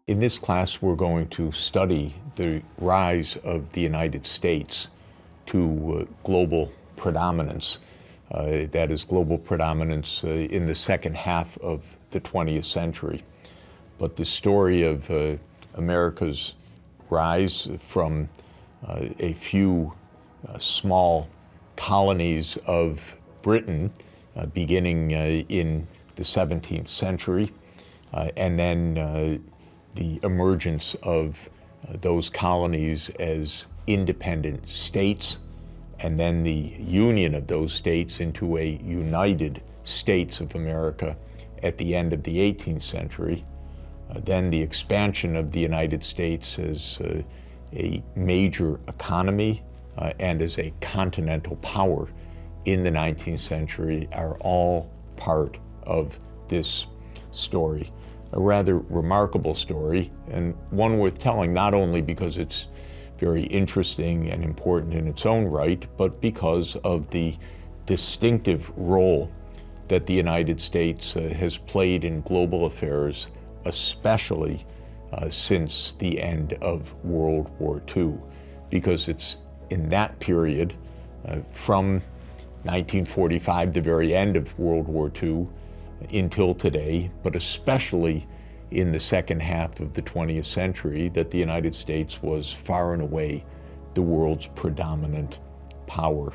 In this class, we're going to study the rise of the United States to global predominance. That is global predominance in the second half of the 20th century. But the story of America's rise from a few small colonies of Britain beginning in the 17th century, and then the emergence of those colonies as independent states, and then the union of those states into a United States of America at the end of the 18th century. Then the expansion of the United States as a major economy and as a continental power in the 19th century are all part of this story. A rather remarkable story, and one worth telling not only because it's very interesting and important in its own right, but because of the distinctive role that the United States has played in global affairs, especially since the end of World War II, because it's in that period, from 1945, the very end of World War II, until today, but especially in the second half of the 20th century, that the United States was far and away the world's predominant power.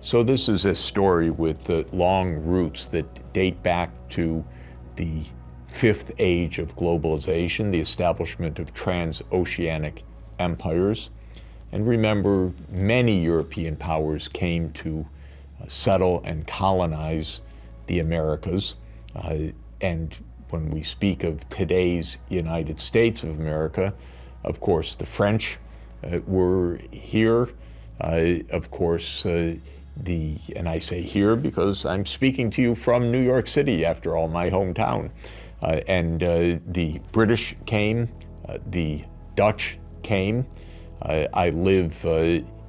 So this is a story with long roots that date back to the fifth age of globalization, the establishment of transoceanic empires. And remember, many European powers came to settle and colonize the Americas. And when we speak of today's United States of America, of course, the French were here. Of course, and I say here because I'm speaking to you from New York City, after all, my hometown. And the British came, the Dutch came. I live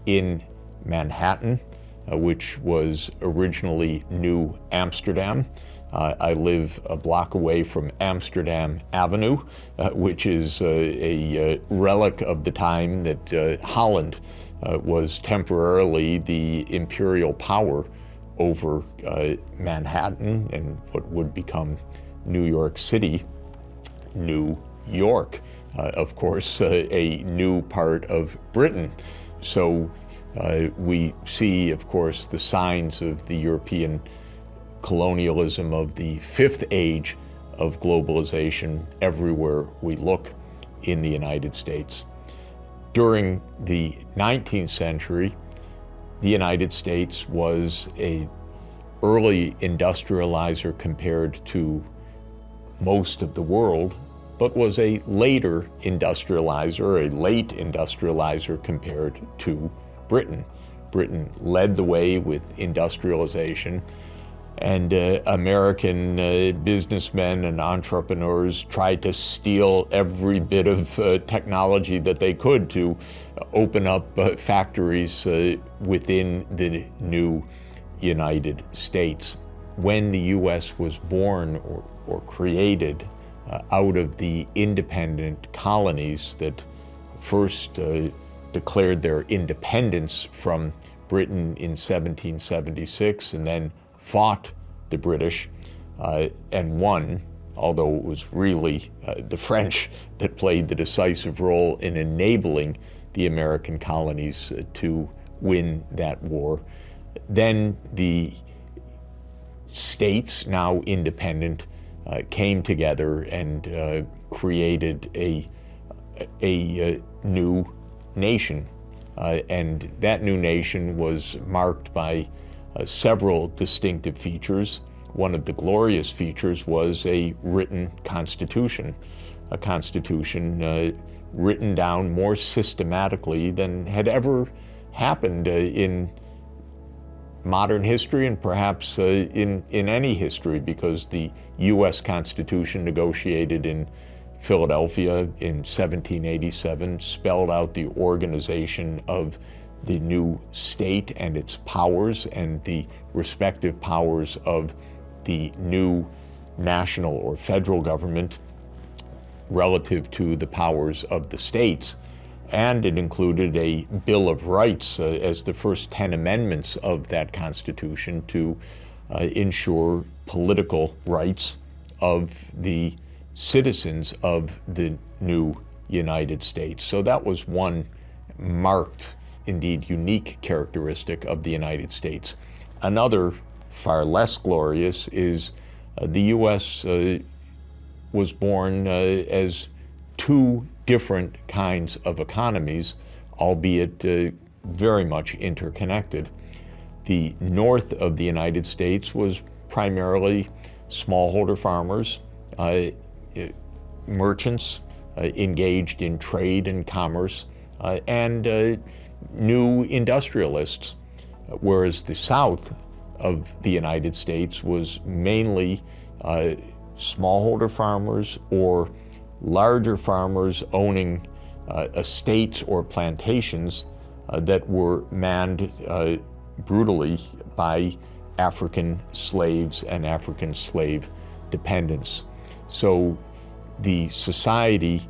in Manhattan, which was originally New Amsterdam. I live a block away from Amsterdam Avenue, which is a relic of the time that Holland was temporarily the imperial power over Manhattan and what would become New York City, New York, of course, a new part of Britain. So we see, of course, the signs of the European colonialism of the fifth age of globalization everywhere we look in the United States. During the 19th century, the United States was an early industrializer compared to most of the world, but was a later industrializer, a late industrializer compared to Britain. Britain led the way with industrialization, and American businessmen and entrepreneurs tried to steal every bit of technology that they could to open up factories within the new United States. When the U.S. was born or created out of the independent colonies that first declared their independence from Britain in 1776 and then fought the British and won, although it was really the French that played the decisive role in enabling the American colonies to win that war. Then the states, now independent, came together and created a new nation. And that new nation was marked by several distinctive features. One of the glorious features was a written constitution, a constitution written down more systematically than had ever happened in modern history and perhaps in any history, because the U.S. Constitution, negotiated in Philadelphia in 1787, spelled out the organization of the new state and its powers and the respective powers of the new national or federal government. relative to the powers of the states. And it included a Bill of Rights as the first 10 amendments of that Constitution to ensure political rights of the citizens of the new United States. So that was one marked, indeed unique characteristic of the United States. Another, far less glorious, is the U.S. Was born as two different kinds of economies, albeit very much interconnected. The north of the United States was primarily smallholder farmers, merchants engaged in trade and commerce, and new industrialists, whereas the south of the United States was mainly smallholder farmers or larger farmers owning estates or plantations that were manned brutally by African slaves and African slave dependents. So the society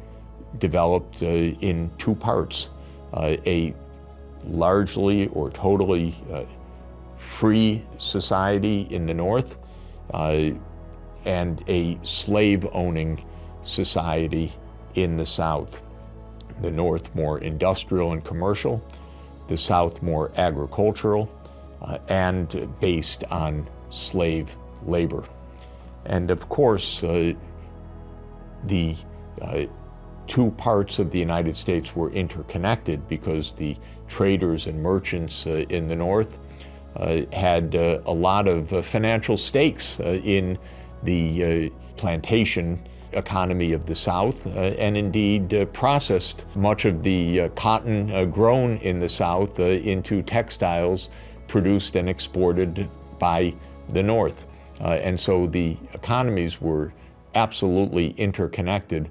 developed in two parts, a largely or totally free society in the north and a slave-owning society in the south. The north more industrial and commercial, the south more agricultural and based on slave labor. And of course, the two parts of the United States were interconnected because the traders and merchants in the north had a lot of financial stakes in the plantation economy of the South, and indeed processed much of the cotton grown in the South into textiles produced and exported by the North. And so the economies were absolutely interconnected,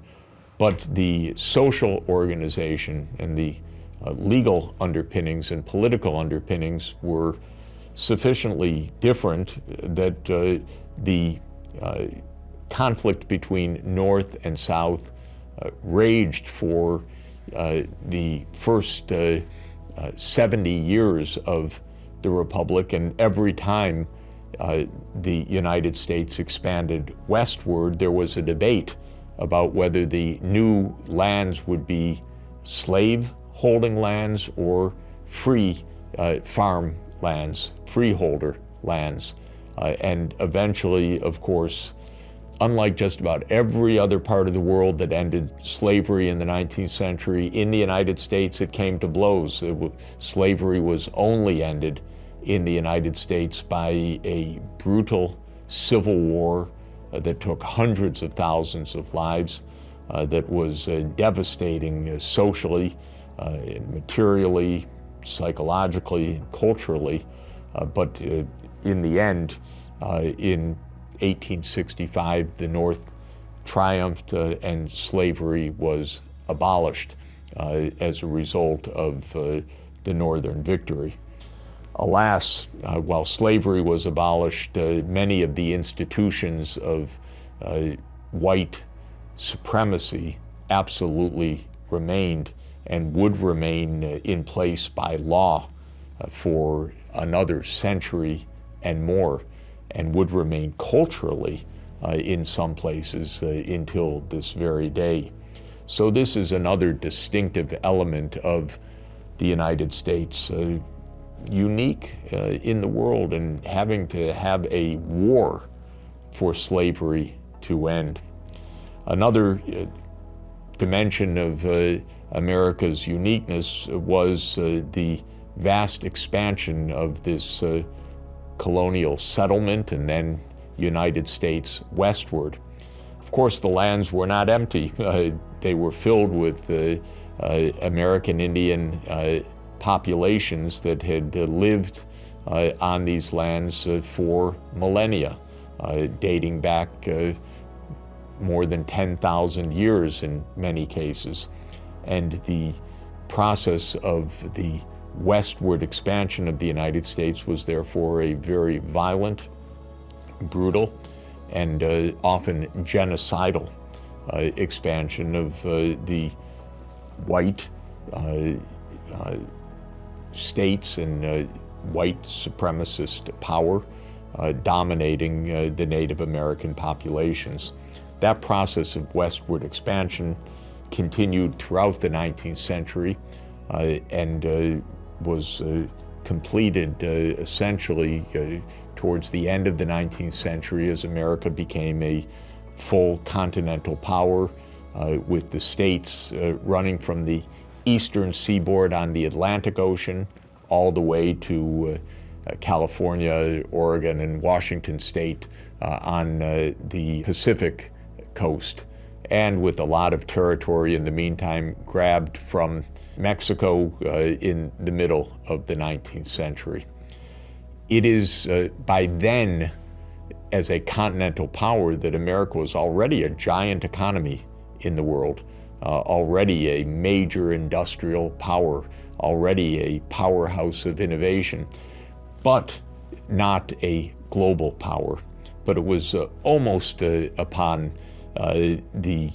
but the social organization and the legal underpinnings and political underpinnings were sufficiently different that the conflict between North and South raged for the first 70 years of the Republic, and every time the United States expanded westward, there was a debate about whether the new lands would be slave-holding lands or free farm lands, freeholder lands. And eventually, of course, unlike just about every other part of the world that ended slavery in the 19th century, in the United States it came to blows. Slavery was only ended in the United States by a brutal civil war that took hundreds of thousands of lives, that was devastating socially, materially, psychologically, culturally, but in the end, in 1865, the North triumphed and slavery was abolished as a result of the Northern victory. Alas, while slavery was abolished, many of the institutions of white supremacy absolutely remained and would remain in place by law for another century and more, and would remain culturally in some places until this very day. So this is another distinctive element of the United States, unique in the world, and having to have a war for slavery to end. Another dimension of America's uniqueness was the vast expansion of this colonial settlement and then United States westward. Of course, the lands were not empty. They were filled with American Indian populations that had lived on these lands for millennia, dating back more than 10,000 years in many cases. And the process of the westward expansion of the United States was therefore a very violent, brutal, and often genocidal expansion of the white states and white supremacist power dominating the Native American populations. That process of westward expansion continued throughout the 19th century and was completed essentially towards the end of the 19th century as America became a full continental power with the states running from the eastern seaboard on the Atlantic Ocean all the way to California, Oregon, and Washington State on the Pacific coast, and with a lot of territory in the meantime grabbed from Mexico in the middle of the 19th century. It is by then, as a continental power, that America was already a giant economy in the world, already a major industrial power, already a powerhouse of innovation, but not a global power. But it was almost upon the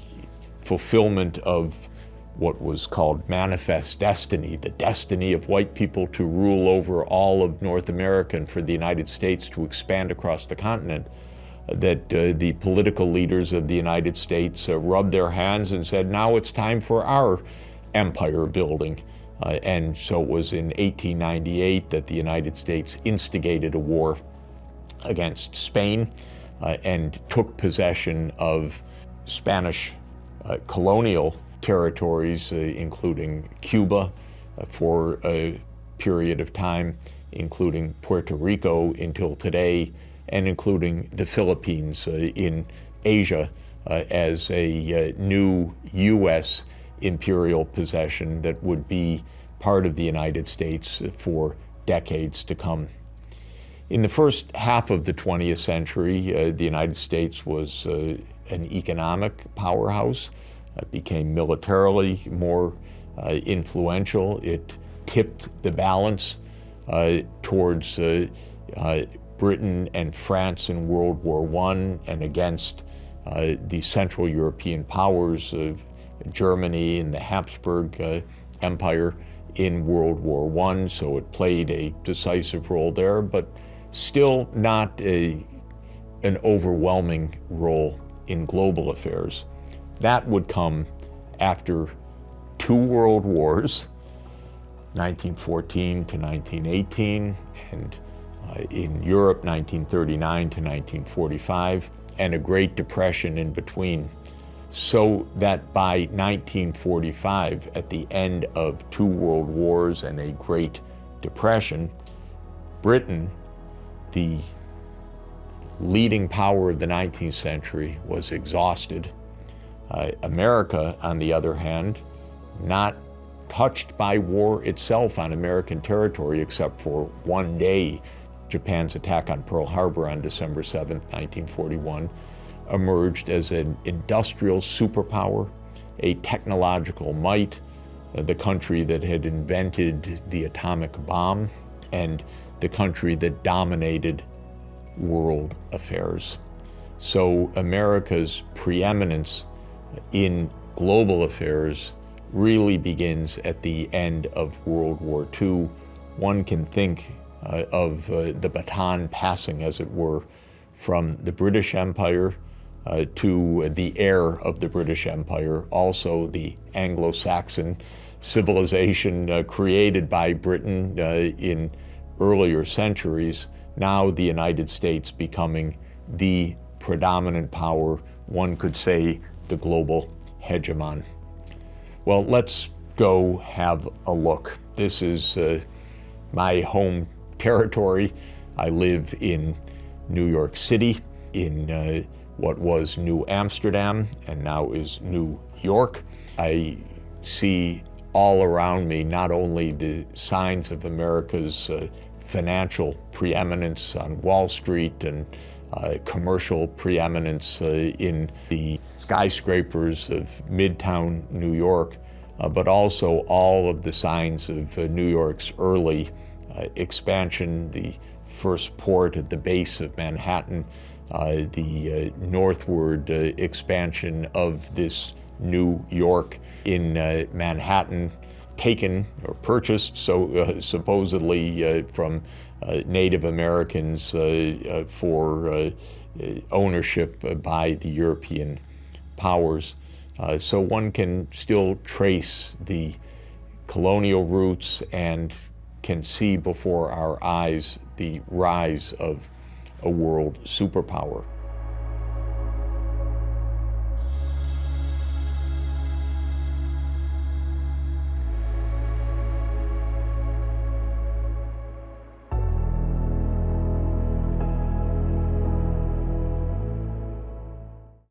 fulfillment of what was called manifest destiny, the destiny of white people to rule over all of North America and for the United States to expand across the continent, that the political leaders of the United States rubbed their hands and said, now it's time for our empire building. And so it was in 1898 that the United States instigated a war against Spain and took possession of Spanish colonial territories, including Cuba for a period of time, including Puerto Rico until today, and including the Philippines in Asia as a new U.S. imperial possession that would be part of the United States for decades to come. In the first half of the 20th century, the United States was an economic powerhouse. It became militarily more influential. It tipped the balance towards Britain and France in World War I and against the Central European powers of Germany and the Habsburg Empire in World War I, so it played a decisive role there, but still not an overwhelming role in global affairs. That would come after two world wars, 1914 to 1918, and in Europe, 1939 to 1945, and a Great Depression in between. So that by 1945, at the end of two world wars and a Great Depression, Britain, the leading power of the 19th century, was exhausted. America, on the other hand, not touched by war itself on American territory except for one day, Japan's attack on Pearl Harbor on December 7th, 1941, emerged as an industrial superpower, a technological might, the country that had invented the atomic bomb, and the country that dominated world affairs. So America's preeminence in global affairs really begins at the end of World War II. One can think of the baton passing, as it were, from the British Empire to the heir of the British Empire, also the Anglo-Saxon civilization created by Britain in earlier centuries, now the United States becoming the predominant power, one could say the global hegemon. Well, let's go have a look. This is my home territory. I live in New York City, in what was New Amsterdam and now is New York. I see all around me not only the signs of America's financial preeminence on Wall Street and commercial preeminence in the skyscrapers of Midtown New York, but also all of the signs of New York's early expansion, the first port at the base of Manhattan, the northward expansion of this New York in Manhattan, taken or purchased, supposedly from Native Americans for ownership by the European powers. So one can still trace the colonial roots and can see before our eyes the rise of a world superpower.